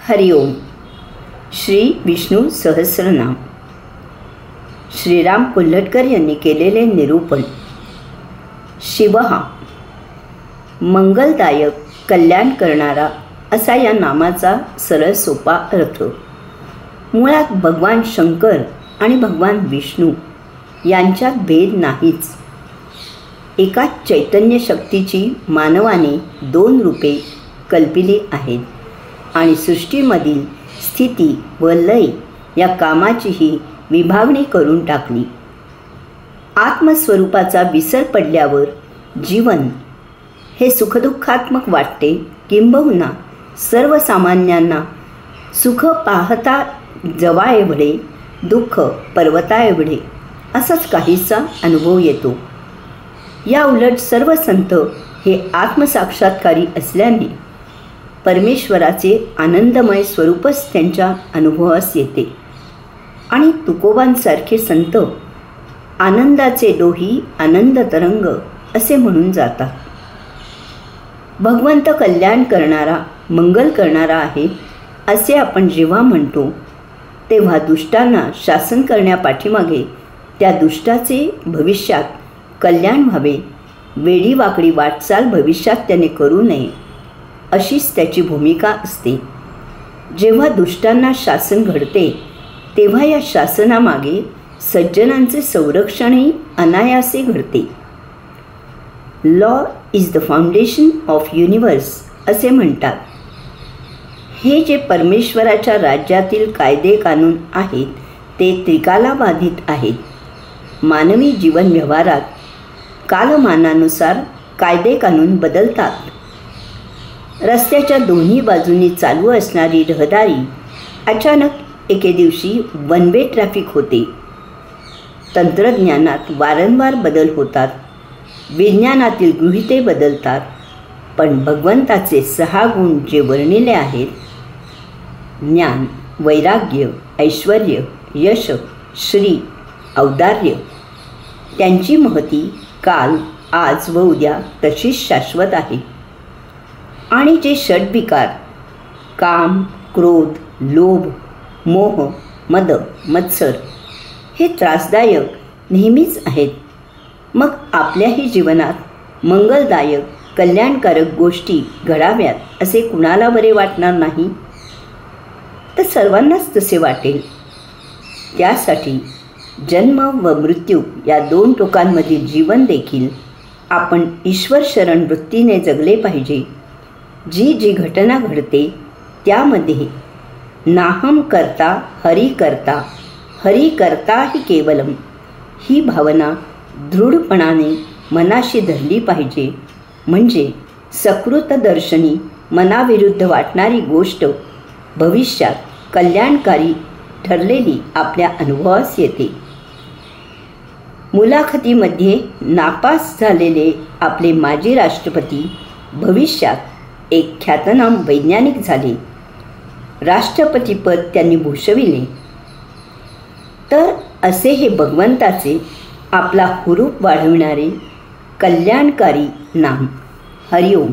हरिओम. श्री विष्णू सहस्रनाम. श्रीराम कोल्हटकर यांनी केलेले निरूपण. शिव हा मंगलदायक, कल्याण करणारा असा या नामाचा सरळ सोपा अर्थ. मुळात भगवान शंकर आणि भगवान विष्णू यांच्यात भेद नाहीच. एकाच चैतन्य शक्तीची मानवाने दोन रूपे कल्पिली आहेत आणि सृष्टीमधील स्थिती व लय या कामाचीही विभागणी करून टाकली. आत्मस्वरूपाचा विसर पडल्यावर जीवन हे सुखदुःखात्मक वाटते, किंबहुना सर्वसामान्यांना सुख पाहता जवळएवढे, दुःख पर्वताएवढे असाच काहीसा अनुभव येतो. या उलट सर्व संत हे आत्मसाक्षात्कारी असल्याने परमेश्वराचे आनंदमय स्वरूपच त्यांच्या अनुभवास येते आणि तुकोबांसारखे संत आनंदाचे डोही आनंद तरंग असे म्हणून जातात. भगवंत कल्याण करणारा, मंगल करणारा आहे असे आपण जेव्हा म्हणतो तेव्हा दुष्टांना शासन करण्यापाठीमागे त्या दुष्टाचे भविष्यात कल्याण व्हावे, वेडीवाकडी वाटचाल भविष्यात त्याने करू नये अशीच त्याची भूमिका असते. जेव्हा दुष्टांना शासन घडते तेव्हा या शासनामागे सज्जनांचे संरक्षणही अनायासे घडते. Law is the foundation of universe असे म्हणतात. हे जे परमेश्वराच्या राज्यातील कायदे कानून आहेत ते त्रिकालाबाधित आहेत. मानवी जीवन व्यवहारात कालमानानुसार कायदे कानून बदलतात. रस्त्याच्या दोन्ही बाजूंनी चालू असणारी रहदारी अचानक एके दिवशी वन वे ट्रॅफिक होते. तंत्रज्ञानात वारंवार बदल होतात, विज्ञानातील गृहीते बदलतात, पण भगवंताचे 6 गुण जे वर्णिले आहेत, ज्ञान, वैराग्य, ऐश्वर्य, यश, श्री, औदार्य, त्यांची महती काल, आज व उद्या तशीच शाश्वत आहे. आणि जे षड्विकार काम, क्रोध, लोभ, मोह, मद, मत्सर हे त्रासदायक नेहमीच आहेत. मग आपल्याही जीवनात मंगलदायक, कल्याणकारक गोष्टी घडाव्यात असे कुणाला बरे वाटणार नाही? तर सर्वांनाच तसे वाटेल. त्यासाठी जन्म व मृत्यू या 2 टोकांमधील जीवन देखील आपण ईश्वर शरण वृत्तीने जगले पाहिजे. जी जी घटना घडते त्यामध्ये नाहम करता हरि करता, हरि करता ही केवलम ही भावना दृढपणाने मनाशी धरली पाहिजे. म्हणजे सकृतदर्शनी मनाविरुद्ध वाटणारी गोष्ट भविष्यात कल्याणकारी ठरलेली आपल्या अनुभवास येते. मुलाखतीमध्ये नापास झालेले आपले माजी राष्ट्रपती भविष्यात एक ख्यातनाम वैज्ञानिक झाले. राष्ट्रपतीपद त्यांनी भूषविले. तर असे हे भगवंताचे आपला हुरूप वाढविणारे कल्याणकारी नाम. हरिओम.